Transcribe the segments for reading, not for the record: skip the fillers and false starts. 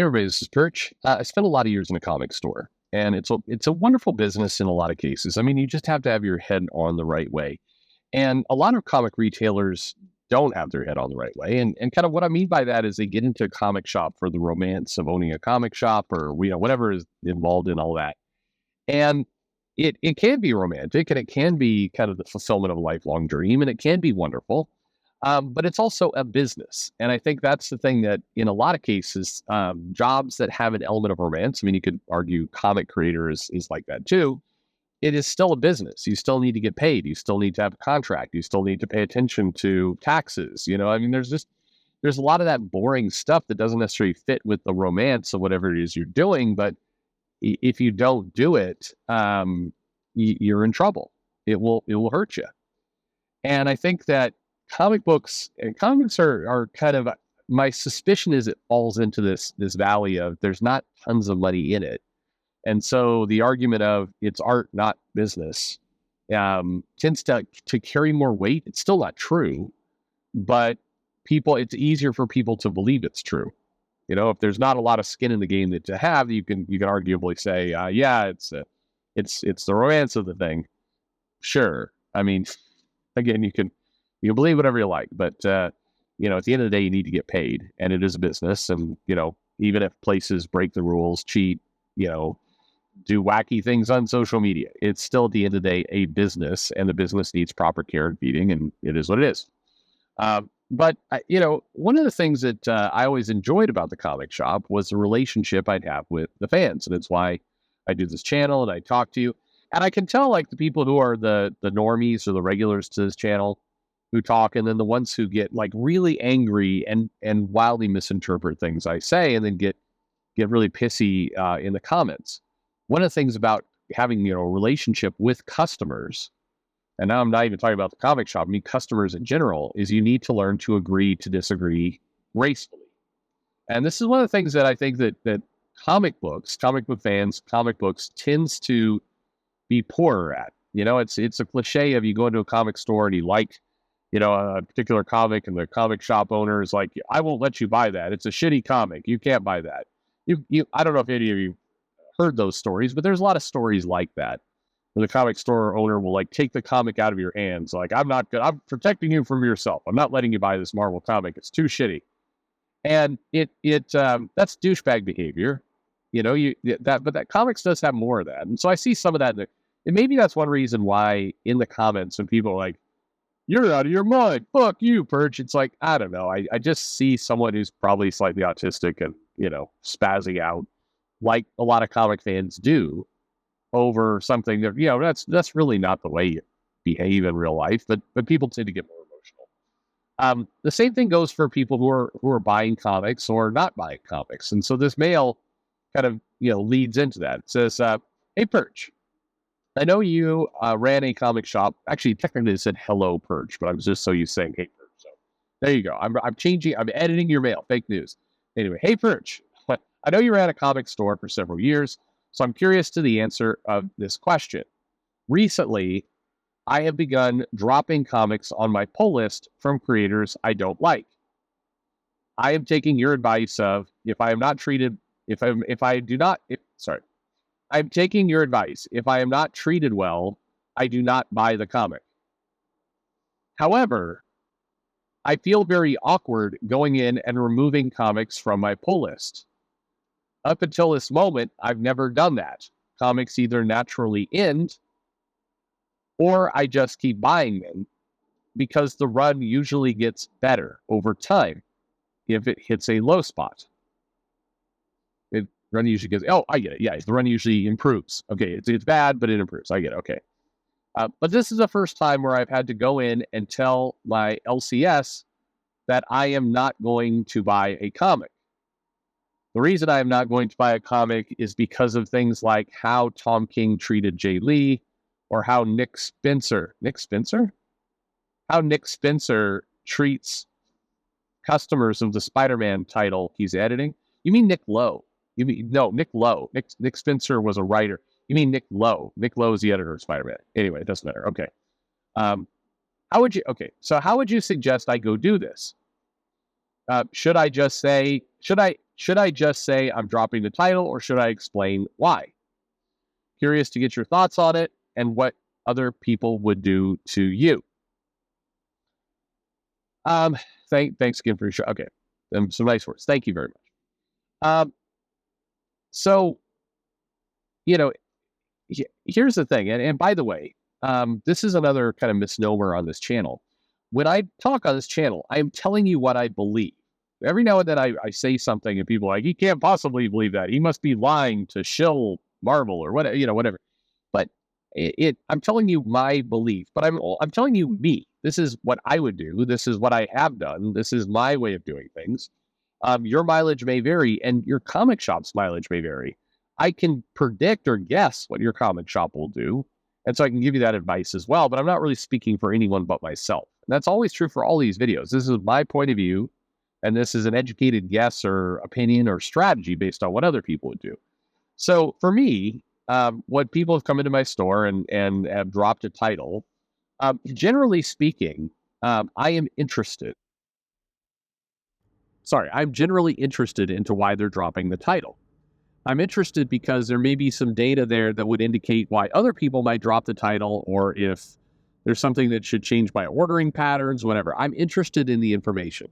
Hey everybody, this is Perch. I spent a lot of years in a comic store, and it's a wonderful business in a lot of cases. I mean, you just have to have your head on the right way, and a lot of comic retailers don't have their head on the right way. And kind of what I mean by that is they get into a comic shop for the romance of owning a comic shop, or whatever is involved in all that, and it can be romantic, and it can be kind of the fulfillment of a lifelong dream, and it can be wonderful. But it's also a business. And I think that's the thing that in a lot of cases, jobs that have an element of romance, I mean, you could argue comic creator is like that too. It is still a business. You still need to get paid. You still need to have a contract. You still need to pay attention to taxes. I mean, there's a lot of that boring stuff that doesn't necessarily fit with the romance of whatever it is you're doing. But if you don't do it, you're in trouble. It will hurt you. And I think that comic books and comics are kind of, my suspicion is it falls into this valley of there's not tons of money in it. And so the argument of it's art, not business, tends to carry more weight. It's still not true, but it's easier for people to believe it's true. If there's not a lot of skin in the game that to have, you can arguably say, yeah, it's the romance of the thing. Sure. I mean, again, you can believe whatever you like, but at the end of the day, you need to get paid, and it is a business. And even if places break the rules, cheat, do wacky things on social media, it's still at the end of the day a business, and the business needs proper care and feeding, and it is what it is. But one of the things that I always enjoyed about the comic shop was the relationship I'd have with the fans, and it's why I do this channel and I talk to you, and I can tell like the people who are the normies or the regulars to this channel who talk, and then the ones who get like really angry and wildly misinterpret things I say, and then get really pissy in the comments. One of the things about having a relationship with customers, and now I'm not even talking about the comic shop, I mean customers in general, is you need to learn to agree to disagree gracefully. And this is one of the things that I think that comic book fans, comic books tends to be poorer at. It's a cliche of you go into a comic store and you like a particular comic, and the comic shop owner is like, I won't let you buy that. It's a shitty comic. You can't buy that. I don't know if any of you heard those stories, but there's a lot of stories like that, where the comic store owner will like take the comic out of your hands. Like, I'm not good. I'm protecting you from yourself. I'm not letting you buy this Marvel comic. It's too shitty. And that's douchebag behavior. But that comics does have more of that. And so I see some of that. And maybe that's one reason why in the comments when people are like, you're out of your mind, fuck you, Perch. It's like, I don't know. I just see someone who's probably slightly autistic and, spazzing out like a lot of comic fans do over something that, that's really not the way you behave in real life, but people tend to get more emotional. The same thing goes for people who are buying comics or not buying comics. And so this mail kind of, leads into that. It says, hey, Perch, I know you ran a comic shop. Actually, technically it said hello, Perch, but I was just so used to saying hey, Perch. So there you go. I'm editing your mail. Fake news. Anyway, hey, Perch, I know you ran a comic store for several years, so I'm curious to the answer of this question. Recently, I have begun dropping comics on my pull list from creators I don't like. I am taking your advice of I'm taking your advice. If I am not treated well, I do not buy the comic. However, I feel very awkward going in and removing comics from my pull list. Up until this moment, I've never done that. Comics either naturally end, or I just keep buying them because the run usually gets better over time if it hits a low spot. Run usually gets, I get it. Yeah, the run usually improves. Okay, it's bad, but it improves. I get it. Okay. But this is the first time where I've had to go in and tell my LCS that I am not going to buy a comic. The reason I am not going to buy a comic is because of things like how Tom King treated Jay Lee, or how Nick Spencer treats customers of the Spider-Man title he's editing. You mean Nick Lowe? Nick Lowe. Nick Spencer was a writer. You mean Nick Lowe? Nick Lowe is the editor of Spider-Man. Anyway, it doesn't matter. Okay. So how would you suggest I go do this? Should I just say I'm dropping the title, or should I explain why? Curious to get your thoughts on it and what other people would do to you. Um, thanks again for your show. Okay, some nice words. Thank you very much. So you know, here's the thing, and by the way, this is another kind of misnomer on this channel. When I talk on this channel, I am telling you what I believe. Every now and then I say something and people are like, he can't possibly believe that. He must be lying to shill Marvel or whatever, whatever. But I'm telling you my belief, but I'm telling you me. This is what I would do. This is what I have done. This is my way of doing things. Your mileage may vary, and your comic shop's mileage may vary. I can predict or guess what your comic shop will do, and so I can give you that advice as well, but I'm not really speaking for anyone but myself. And that's always true for all these videos. This is my point of view, and this is an educated guess or opinion or strategy based on what other people would do. So for me, when people have come into my store and have dropped a title, generally speaking, I am interested. I'm generally interested into why they're dropping the title. I'm interested because there may be some data there that would indicate why other people might drop the title, or if there's something that should change my ordering patterns, whatever. I'm interested in the information.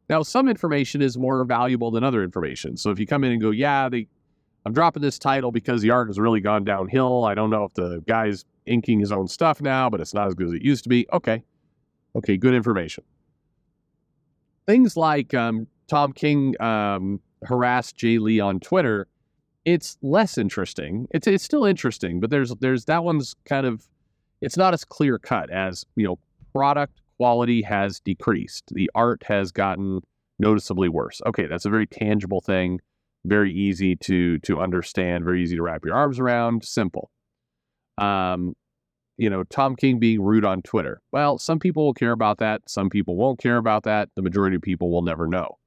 Now, some information is more valuable than other information. So if you come in and go, I'm dropping this title because the art has really gone downhill. I don't know if the guy's inking his own stuff now, but it's not as good as it used to be. Okay, good information. Things like Tom King harassed Jay Lee on Twitter, it's less interesting. It's still interesting, but there's that one's kind of, it's not as clear cut as, product quality has decreased. The art has gotten noticeably worse. Okay, that's a very tangible thing, very easy to understand, very easy to wrap your arms around, simple. Tom King being rude on Twitter. Well, some people will care about that. Some people won't care about that. The majority of people will never know.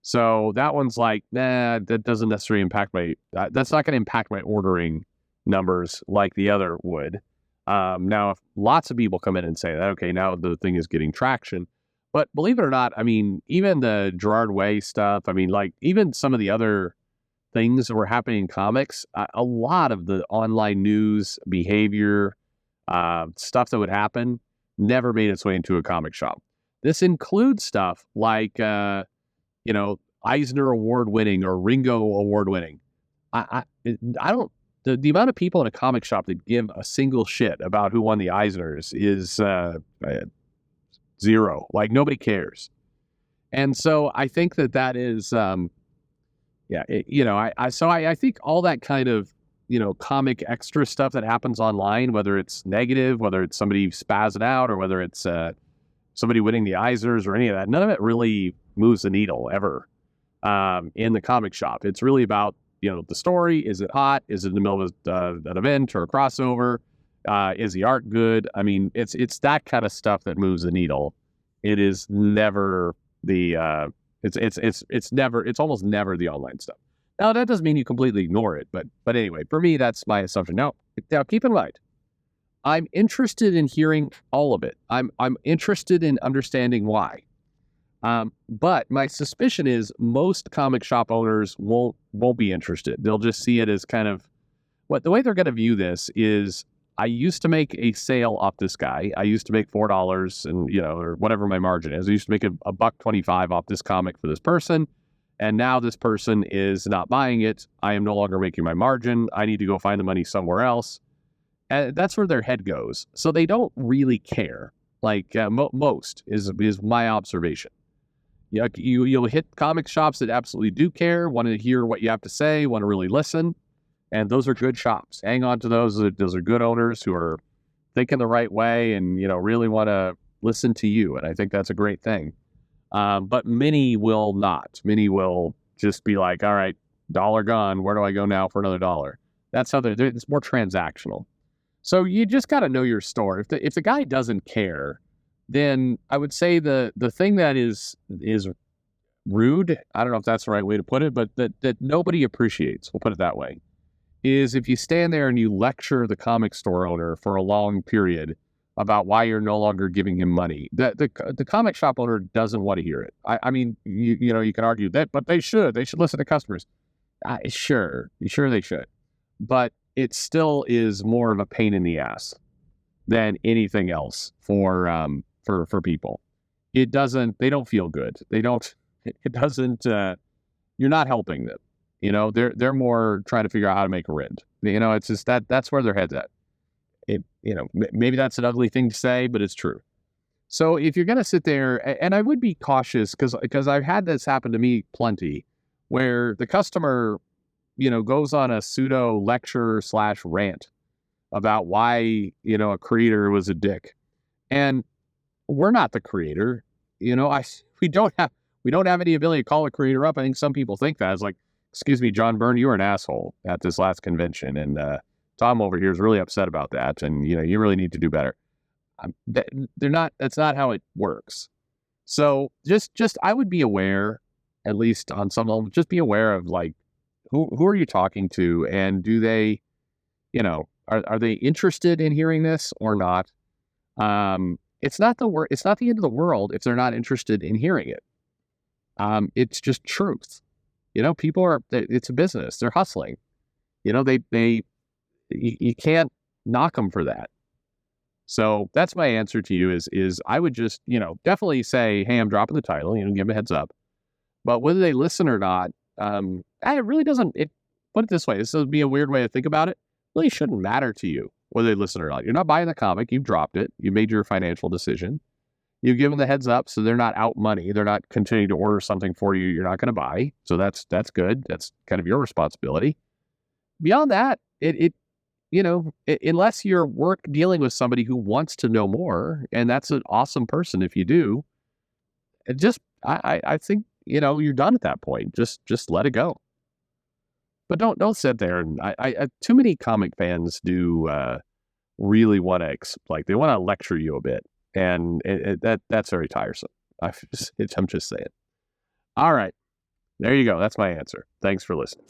So that one's like, that doesn't necessarily impact that's not going to impact my ordering numbers like the other would. Now, if lots of people come in and say that, okay, now the thing is getting traction. But believe it or not, I mean, even the Gerard Way stuff, I mean, like even some of the other things that were happening in comics, a lot of the online news behavior, stuff that would happen never made its way into a comic shop. This includes stuff like, Eisner Award winning or Ringo Award winning. I don't, the amount of people in a comic shop that give a single shit about who won the Eisners is zero. Like nobody cares. And so I think that is, I think all that kind of, comic extra stuff that happens online, whether it's negative, whether it's somebody spazzing out, or whether it's somebody winning the Eisners or any of that, none of it really moves the needle ever in the comic shop. It's really about, the story. Is it hot? Is it in the middle of an event or a crossover? Is the art good? I mean, it's that kind of stuff that moves the needle. It is never the it's almost never the online stuff. Now that doesn't mean you completely ignore it, but anyway, for me that's my assumption. Now keep in mind, I'm interested in hearing all of it. I'm interested in understanding why. But my suspicion is most comic shop owners won't be interested. They'll just see it as kind of the way they're going to view this is, I used to make a sale off this guy. I used to make $4 and, or whatever my margin is. I used to make a $1.25 off this comic for this person. And now this person is not buying it. I am no longer making my margin. I need to go find the money somewhere else. And that's where their head goes. So they don't really care. Like most is my observation. You'll hit comic shops that absolutely do care, want to hear what you have to say, want to really listen. And those are good shops. Hang on to those. Those are good owners who are thinking the right way and, really want to listen to you. And I think that's a great thing. But many will not. Many will just be like, all right, $1 gone. Where do I go now for another $1? That's how it's more transactional. So you just got to know your store. If the guy doesn't care, then I would say the thing that is rude, I don't know if that's the right way to put it, but that nobody appreciates, we'll put it that way, is if you stand there and you lecture the comic store owner for a long period about why you're no longer giving him money. The comic shop owner doesn't want to hear it. I mean, you can argue that, but they should listen to customers. Sure they should, but it still is more of a pain in the ass than anything else for people. They don't feel good. It doesn't. You're not helping them. They're more trying to figure out how to make a rent. It's just that's where their head's at. Maybe that's an ugly thing to say, but it's true. So if you're going to sit there, and I would be cautious because I've had this happen to me plenty, where the customer, goes on a pseudo lecture / rant about why, a creator was a dick. And we're not the creator. We don't have any ability to call a creator up. I think some people think that. It's like, excuse me, John Byrne, you were an asshole at this last convention. And Tom over here is really upset about that. And, you really need to do better. That's not how it works. So just, I would be aware, at least on some level, just be aware of like, who are you talking to? And do they, are they interested in hearing this or not? It's not the end of the world if they're not interested in hearing it. It's just truth. It's a business. They're hustling. You can't knock them for that. So that's my answer to you is I would just, definitely say, hey, I'm dropping the title, give them a heads up. But whether they listen or not, it really doesn't, put it this way, this would be a weird way to think about it. It really shouldn't matter to you whether they listen or not. You're not buying the comic. You've dropped it. You made your financial decision. You've given the heads up, so they're not out money. They're not continuing to order something for you you're not going to buy. So that's good. That's kind of your responsibility. Beyond that, unless you're dealing with somebody who wants to know more, and that's an awesome person if you do, I think, you're done at that point. Just let it go. But don't sit there and too many comic fans do really want to they want to lecture you a bit, and that's very tiresome. I'm just saying. All right, there you go. That's my answer. Thanks for listening.